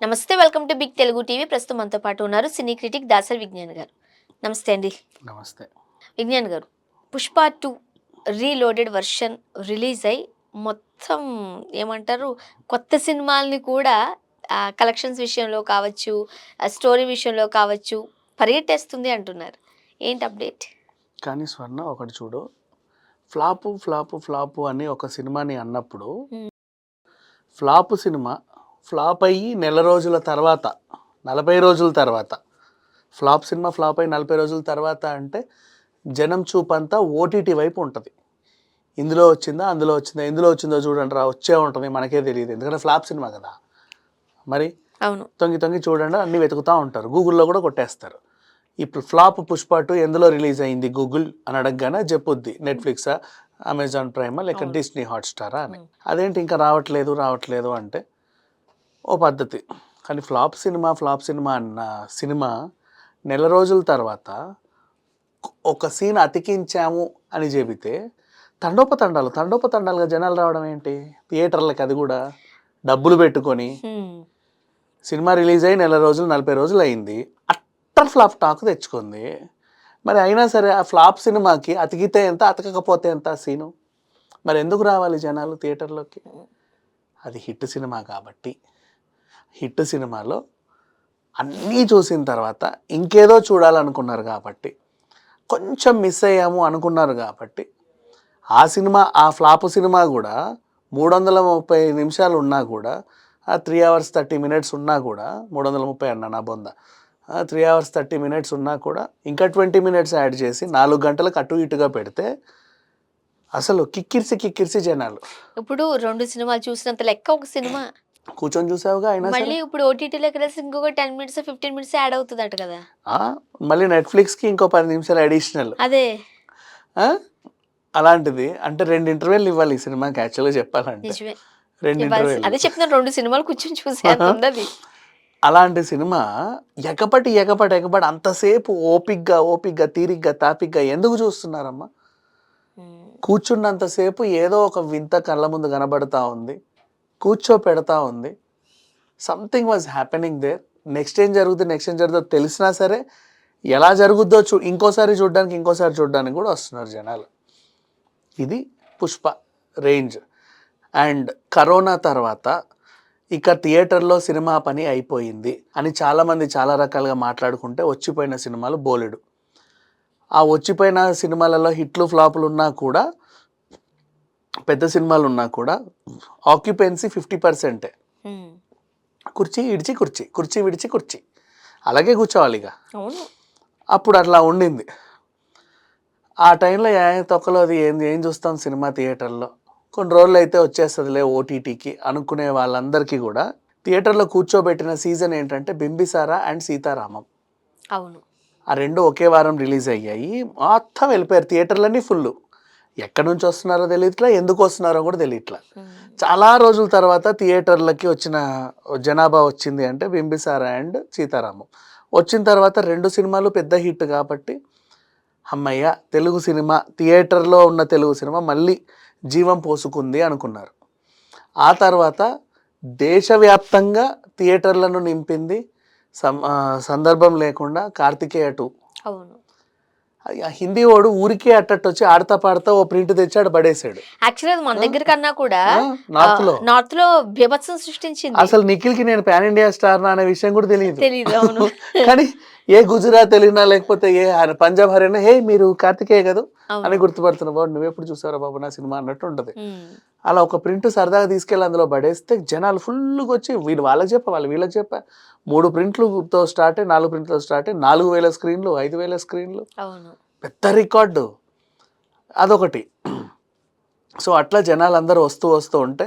నమస్తే, welcome to Big Telugu TV. ప్రస్తుతం మనతో పాటు ఉన్నారు సినీ క్రిటిక్ దాసరి విజ్ఞాన్ గారు. నమస్తే అండి. నమస్తే. విజ్ఞాన్ గారు, పుష్ప 2 రీలోడెడ్ వర్షన్ రిలీజ్ అయ్యి మొత్తం ఏమంటారు, కొత్త సినిమాల్ని కూడా కలెక్షన్స్ విషయంలో కావచ్చు, స్టోరీ విషయంలో కావచ్చు పరిగెట్టేస్తుంది అంటున్నారు. ఏంటి అప్డేట్? కానీ స్వర్ణ ఒకటి చూడు, ఫ్లాపు ఫ్లాపు ఫ్లాపు అని ఒక సినిమాని అన్నప్పుడు ఫ్లాప్ సినిమా ఫ్లాప్ అయ్యి నెల రోజుల తర్వాత 40 రోజుల తర్వాత ఫ్లాప్ సినిమా ఫ్లాప్ అయ్యి 40 రోజుల తర్వాత అంటే జనం చూపంతా ఓటీటీ వైపు ఉంటుంది. ఇందులో వచ్చిందా అందులో వచ్చిందా ఎందులో వచ్చిందో చూడండి రా వచ్చే ఉంటుంది, మనకే తెలియదు ఎందుకంటే ఫ్లాప్ సినిమా కదా. మరి అవును, తొంగి తొంగి చూడండి అన్నీ వెతుకుతూ ఉంటారు, గూగుల్లో కూడా కొట్టేస్తారు. ఇప్పుడు ఫ్లాప్ పుష్ప 2 ఎందులో రిలీజ్ అయింది గూగుల్ అని అడగగానే చెప్పుద్ది నెట్ఫ్లిక్సా, అమెజాన్ ప్రైమా లేక డిస్నీ హాట్స్టారా అని. అదేంటి ఇంకా రావట్లేదు అంటే ఓ పద్ధతి. కానీ ఫ్లాప్ సినిమా అన్న సినిమా నెల రోజుల తర్వాత ఒక సీన్ అతికించాము అని చెబితే తండోపతండాలుగా జనాలు రావడం ఏంటి థియేటర్లకి, అది కూడా డబ్బులు పెట్టుకొని. సినిమా రిలీజ్ అయ్యి నెల రోజులు 40 రోజులు అయింది, అట్టర్ ఫ్లాప్ టాక్ తెచ్చుకుంది. మరి అయినా సరే ఆ ఫ్లాప్ సినిమాకి అతికితే ఎంత అతకకపోతే ఎంత సీను, మరి ఎందుకు రావాలి జనాలు థియేటర్లోకి? అది హిట్ సినిమా కాబట్టి, హిట్ సినిమాలో అన్నీ చూసిన తర్వాత ఇంకేదో చూడాలనుకున్నారు కాబట్టి, కొంచెం మిస్ అయ్యాము అనుకున్నారు కాబట్టి, ఆ ఫ్లాప్ సినిమా కూడా 330 నిమిషాలు ఉన్నా కూడా, 3 hours 30 minutes ఉన్నా కూడా, 330 అన్నా నా బొంద, 3 hours 30 minutes ఉన్నా కూడా ఇంకా 20 minutes యాడ్ చేసి 4 గంటలకు అటు ఇటుగా పెడితే అసలు కిక్కిరిసి జనాలు. ఇప్పుడు 2 సినిమాలు చూసినంత లెక్క ఒక సినిమా కూర్చొని చూసావుగా. అయినా మళ్ళీ ఇప్పుడు ఓటీటీలోకి వెళ్ళేసి ఇంకొక 10 మినిట్స్ 15 మినిట్స్ యాడ్ అవుతుందట కదా. మళ్ళీ నెట్ఫ్లిక్స్కి ఇంకో 10 నిమిషాలు అడిషనల్. అదే అలాంటిది అంటే 2 ఇంటర్వెల్ ఇవ్వాలి ఈ సినిమాకి యాక్చువల్గా చెప్పాలంటే. నిజమే, 2 ఇంటర్వెల్. అదే చెప్తున్నా, 2 సినిమాలు కూర్చొని చూసే అంత ఉంది. అలాంటి సినిమా ఎగపటి అంతసేపు ఓపిగ్గా తీరిగ్గా తాపిగ్గా ఎందుకు చూస్తున్నారమ్మా? కూర్చున్నంతసేపు ఏదో ఒక వింత కళ్ళ ముందు కనబడతా ఉంది, కూర్చోపెడతా ఉంది. Something was happening there. Next ఏం జరుగుతుందో తెలిసినా సరే ఎలా జరుగుద్దో ఇంకోసారి చూడడానికి కూడా వస్తున్నారు జనాలు. ఇది పుష్ప రేంజ్. అండ్ కరోనా తర్వాత ఇక థియేటర్లో సినిమా పని అయిపోయింది అని చాలామంది చాలా రకాలుగా మాట్లాడుకుంటే, వచ్చిపోయిన సినిమాలు బోలెడు. ఆ వచ్చిపోయిన సినిమాలలో హిట్లు ఫ్లాపులు ఉన్నా కూడా, పెద్ద సినిమాలు ఉన్నా కూడా ఆక్యుపెన్సీ 50%. కుర్చీ విడిచి కుర్చీ అలాగే కూర్చోవాలి ఇక. అప్పుడు అట్లా ఉండింది. ఆ టైంలో తొక్కలో అది ఏం చూస్తాం సినిమా థియేటర్లో, కొన్ని రోజులు అయితే వచ్చేస్తుందిలే ఓటీటీకి అనుకునే వాళ్ళందరికీ కూడా థియేటర్లో కూర్చోబెట్టిన సీజన్ ఏంటంటే బింబిసారా అండ్ సీతారామం. అవును, ఆ 2 ఒకే వారం రిలీజ్ అయ్యాయి. మొత్తం వెళ్ళిపోయారు, థియేటర్లన్నీ ఫుల్. ఎక్కడి నుంచి వస్తున్నారో తెలియట్లా, ఎందుకు వస్తున్నారో కూడా తెలియట్లా. చాలా రోజుల తర్వాత థియేటర్లకి వచ్చిన జనాభా వచ్చింది అంటే బింబిసారా అండ్ సీతారామం. వచ్చిన తర్వాత 2 సినిమాలు పెద్ద హిట్ కాబట్టి అమ్మయ్య తెలుగు సినిమా, థియేటర్లో ఉన్న తెలుగు సినిమా మళ్ళీ జీవం పోసుకుంది అనుకున్నారు. ఆ తర్వాత దేశవ్యాప్తంగా థియేటర్లను నింపింది సందర్భం లేకుండా కార్తికేయ 2. అవును. హిందీ వాడు ఊరికే అట్టట్టు వచ్చి ఆడతా పాడతా ఓ ప్రింట్ తెచ్చాడు పడేసాడు. యాక్చువల్లీ మన దగ్గర కన్నా కూడా నార్త్ లో బీభత్సం సృష్టించింది. అసలు నిఖిల్కి నేను పాన్ ఇండియా స్టార్ అనే విషయం కూడా తెలియదు. అవును. కానీ ఏ గుజరాత్ తెలియనా లేకపోతే ఏ పంజాబ్ హర్యానా, హే మీరు కార్తికేయ కదా అని గుర్తుపడుతున్నా, బాబు నువ్వెప్పుడు చూసారా బాబు నా సినిమా అన్నట్టు ఉంటుంది. అలా ఒక ప్రింట్ సరదాగా తీసుకెళ్ళి అందులో పడేస్తే జనాలు ఫుల్గా వచ్చి వాళ్ళకి వీళ్ళకి చెప్పా 3 ప్రింట్లతో స్టార్ట్ అయ్యి 4 ప్రింట్లతో స్టార్ట్ అయ్యి 4,000 స్క్రీన్లు 5,000 స్క్రీన్లు, పెద్ద రికార్డు అదొకటి. సో అట్లా జనాలు అందరూ వస్తూ ఉంటే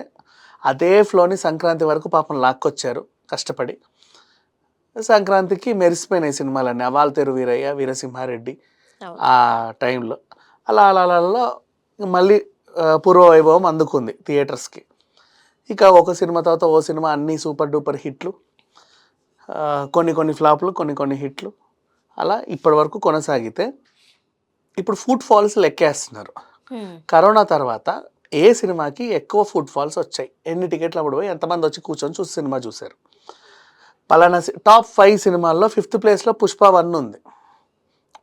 అదే ఫ్లోని సంక్రాంతి వరకు పాపం లాక్కొచ్చారు కష్టపడి. సంక్రాంతికి మెరిసిపోయినాయి సినిమాలన్నీ, అవాల్తేరు వీరయ్య, వీరసింహారెడ్డి ఆ టైంలో. అలా మళ్ళీ పూర్వవైభవం అందుకుంది థియేటర్స్కి. ఇక ఒక సినిమా తర్వాత ఓ సినిమా అన్నీ సూపర్ డూపర్ హిట్లు, కొన్ని ఫ్లాప్లు, కొన్ని హిట్లు, అలా ఇప్పటి వరకు కొనసాగితే ఇప్పుడు ఫుడ్ ఫాల్స్ లెక్కేస్తున్నారు. కరోనా తర్వాత ఏ సినిమాకి ఎక్కువ ఫుడ్ ఫాల్స్ వచ్చాయి, ఎన్ని టికెట్లు అప్పుడు పోయి ఎంతమంది వచ్చి కూర్చొని సినిమా చూశారు. పలానా టాప్ 5 సినిమాల్లో 5th ప్లేస్లో పుష్ప 1 ఉంది.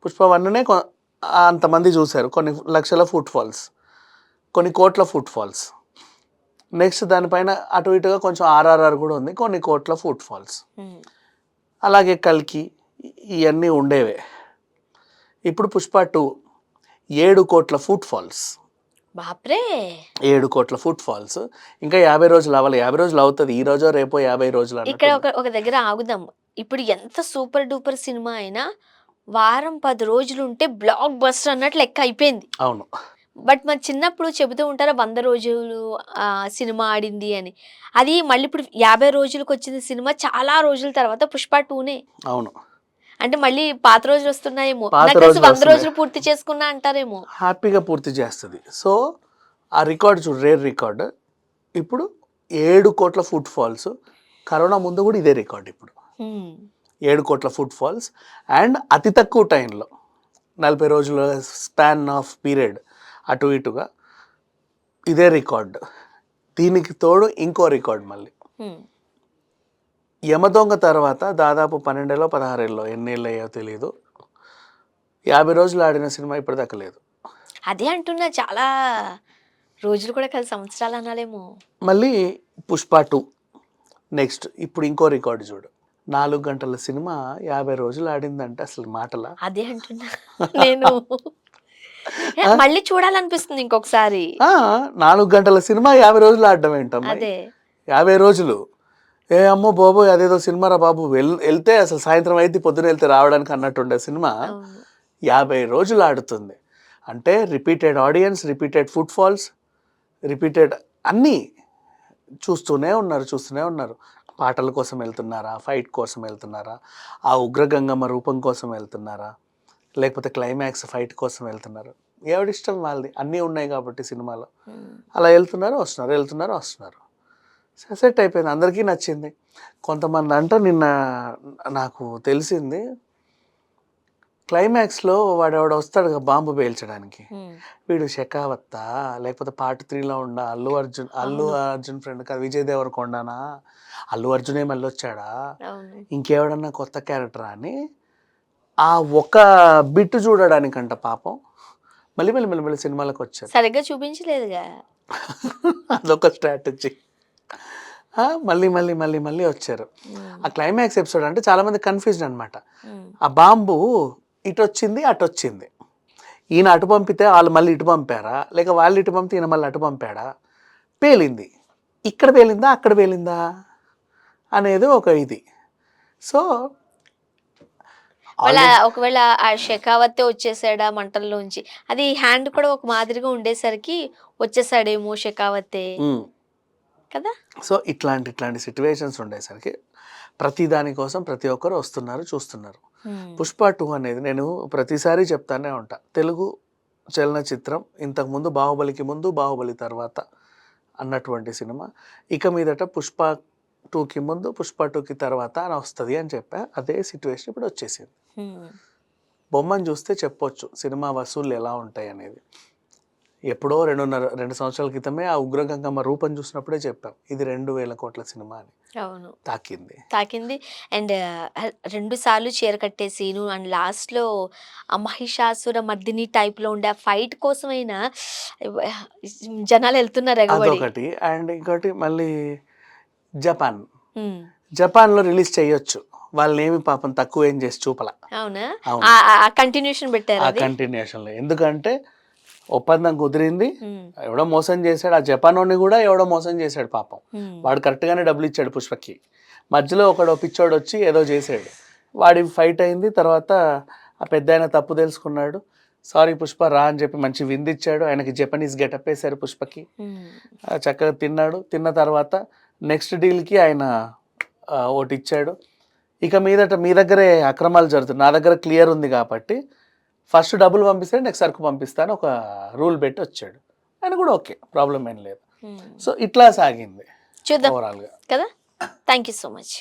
పుష్ప 1నే అంతమంది చూశారు, కొన్ని లక్షల ఫుట్ ఫాల్స్, కొన్ని కోట్ల ఫుట్ ఫాల్స్. నెక్స్ట్ దానిపైన అటు ఇటుగా కొంచెం ఆర్ఆర్ఆర్ కూడా ఉంది, కొన్ని కోట్ల ఫుట్ ఫాల్స్. అలాగే కల్కి ఇవన్నీ ఉండేవే. ఇప్పుడు పుష్ప 2 7 కోట్ల ఫుట్ ఫాల్స్. బాప్రే 7 కోట్ల ఫుట్ ఫాల్స్. ఇంకా 50 రోజులు అవ్వాలి, 50 రోజులు అవుతుంది, ఈ రోజో రేపో 50 రోజులు ఇక్కడ అన్నట్టు. ఒక దగ్గర ఆగుదాం. ఇప్పుడు ఎంత సూపర్ డూపర్ సినిమా అయినా వారం 10 రోజులు ఉంటే బ్లాక్ బస్టర్ అన్నట్లు లెక్క అయిపోయింది. అవును. బట్ మన చిన్నప్పుడు చెబుతూ ఉంటారు 100 రోజులు సినిమా ఆడింది అని. అది మళ్ళీ ఇప్పుడు 50 రోజులకు వచ్చింది సినిమా చాలా రోజుల తర్వాత పుష్ప 2నే. అవును, అంటే మళ్ళీ పాత రోజులు వస్తున్నాయేమో, పాత నాకు తెలిసి రోజులు 100 వస్తున్నాయి. రోజులు పూర్తి చేసుకున్నా అంటారేమో. హ్యాపీగా పూర్తి చేస్తుంది. సో ఆ రికార్డ్ చూడు, రేర్ రికార్డ్. ఇప్పుడు 7 కోట్ల ఫుట్ ఫాల్స్. కరోనా ముందు కూడా ఇదే రికార్డ్. ఇప్పుడు 7 కోట్ల ఫుట్ ఫాల్స్ అండ్ అతి తక్కువ టైంలో 40 రోజుల స్పాన్ ఆఫ్ పీరియడ్ అటు ఇటుగా ఇదే రికార్డ్. దీనికి తోడు ఇంకో రికార్డ్ మళ్ళీ యమదొంగ తర్వాత దాదాపు 12 16 ఎన్నేళ్ళు అయ్యో తెలియదు, 50 రోజులు ఆడిన సినిమా ఇప్పటిదాకా లేదు. అదే అంటున్నా, చాలా రోజులు కూడా కాదు, సంవత్సరాలు అనాలేమో. మళ్ళీ పుష్ప 2 నెక్స్ట్. ఇప్పుడు ఇంకో రికార్డు చూడు, 4 గంటల సినిమా 50 రోజులు ఆడిందంటే అసలు మాటలా? అదే అంటున్నా నేను. మళ్ళీ చూడాలనిపిస్తుంది ఇంకొకసారి. 4 గంటల సినిమా 50 రోజులు ఆడడం ఏంటమ్మా? అదే 50 రోజులు ఏ అమ్మో బాబోయ్, అదేదో సినిమా రా బాబు, వెళ్తే అసలు సాయంత్రం అయితే పొద్దున వెళ్తే రావడానికి అన్నట్టుండే సినిమా 50 రోజులు ఆడుతుంది అంటే repeated audience, repeated footfalls, repeated అన్నీ చూస్తూనే ఉన్నారు. పాటల కోసం వెళ్తున్నారా, ఫైట్ కోసం వెళ్తున్నారా, ఆ ఉగ్రగంగమ్మ రూపం కోసం వెళ్తున్నారా, లేకపోతే క్లైమాక్స్ ఫైట్ కోసం వెళ్తున్నారు, ఎవడిష్టం వాళ్ళది. అన్నీ ఉన్నాయి కాబట్టి సినిమాలో అలా వెళ్తున్నారు. సెట్ అయిపోయింది, అందరికీ నచ్చింది. కొంతమంది అంట నిన్న నాకు తెలిసింది, క్లైమాక్స్లో వాడెవడ వస్తాడు బాంబు పేల్చడానికి, వీడు షెకావత్తా లేకపోతే పార్ట్ 3లో ఉండ అల్లు అర్జున్ ఫ్రెండ్ కాదు, విజయ్ దేవరకొండనా, అల్లు అర్జునే మళ్ళీ వచ్చాడా, ఇంకెవడన్నా కొత్త క్యారెక్టరా అని ఆ ఒక బిట్ చూడడానికంట పాపం మళ్ళీ సినిమాలకు వచ్చారు. సరిగ్గా చూపించలేదుగా, అదొక స్ట్రాటజీ. మళ్ళీ వచ్చారు. ఆ క్లైమాక్స్ ఎపిసోడ్ అంటే చాలా మంది కన్ఫ్యూజన్ అనమాట. ఆ బాంబు ఇటు వచ్చింది అటు వచ్చింది, ఈయన అటు పంపితే వాళ్ళు మళ్ళీ ఇటు పంపారా, లేక వాళ్ళు ఇటు పంపితే ఈయన మళ్ళీ అటు పంపాడా, పేలింది ఇక్కడ పేలిందా అక్కడ పేలిందా అనేది ఒక ఇది. సో ఒకవేళ ఆ షెకావతే వచ్చేసాడా మంటల్లోంచి, అది హ్యాండ్ కూడా ఒక మాదిరిగా ఉండేసరికి వచ్చేసాడేమో షెకావతే కదా. సో ఇట్లాంటి సిచ్యువేషన్స్ ఉండేసరికి ప్రతి దానికోసం ప్రతి ఒక్కరు వస్తున్నారు, చూస్తున్నారు. పుష్ప 2 అనేది నేను ప్రతిసారి చెప్తానే ఉంటా, తెలుగు చలనచిత్రం ఇంతకుముందు బాహుబలికి ముందు బాహుబలి తర్వాత అన్నటువంటి సినిమా. ఇక మీదట పుష్ప 2కి ముందు పుష్ప 2కి తర్వాత అని వస్తుంది అని చెప్పా. అదే సిచ్యువేషన్ ఇప్పుడు వచ్చేసింది. బొమ్మను చూస్తే చెప్పొచ్చు సినిమా వసూళ్ళు ఎలా ఉంటాయి అనేది. ఎప్పుడో 2 సంవత్సరాల క్రితమే ఆ ఉగ్రగంగమ్మ రూపం చూసినప్పుడే చెప్పాం, ఇది 2000 కోట్ల సినిమా అని. అవును, తాకింది. అండ్ 2 సార్లు చీర కట్టే సీను, అండ్ లాస్ట్లో ఆ మహిషాసుర మర్దిని టైప్లో ఉండే ఆ ఫైట్ కోసమైనా జనాలు వెళ్తున్నారు ఎగబడి. అదొకటి. అండ్ ఇంకోటి మళ్ళీ జపాన్లో రిలీజ్ చేయొచ్చు, వాళ్ళని ఏమి పాపం తక్కువ ఏం చేసి చూపల. అవునా, కంటిన్యూషన్ పెట్టారు. కంటిన్యూషన్లో ఎందుకంటే ఒప్పందం కుదిరింది, ఎవడో మోసం చేశాడు, ఆ జపానోని కూడా ఎవడో మోసం చేశాడు పాపం. వాడు కరెక్ట్గానే డబ్బులు ఇచ్చాడు పుష్పకి, మధ్యలో ఒకడు పిచ్చోడు వచ్చి ఏదో చేశాడు, వాడి ఫైట్ అయింది. తర్వాత ఆ పెద్ద ఆయన తప్పు తెలుసుకున్నాడు, సారీ పుష్ప రా అని చెప్పి మంచి విందిచ్చాడు, ఆయనకి జపనీస్ గెటప్ వేశారు పుష్పకి, చక్కగా తిన్నాడు. తిన్న తర్వాత నెక్స్ట్ డీల్కి ఆయన ఒకటి ఇచ్చాడు, ఇక మీదట మీ దగ్గరే అక్రమాలు జరుగుతుంది, నా దగ్గర క్లియర్ ఉంది కాబట్టి ఫస్ట్ డబ్బులు పంపిస్తే నెక్స్ట్ సరుకు పంపిస్తాను ఒక రూల్ పెట్టి వచ్చాడు. ఆయన కూడా ఓకే, ప్రాబ్లం ఏం లేదు. సో ఇట్లా సాగింది చూద్దాం ఓవరాల్గా కదా. Thank you so much.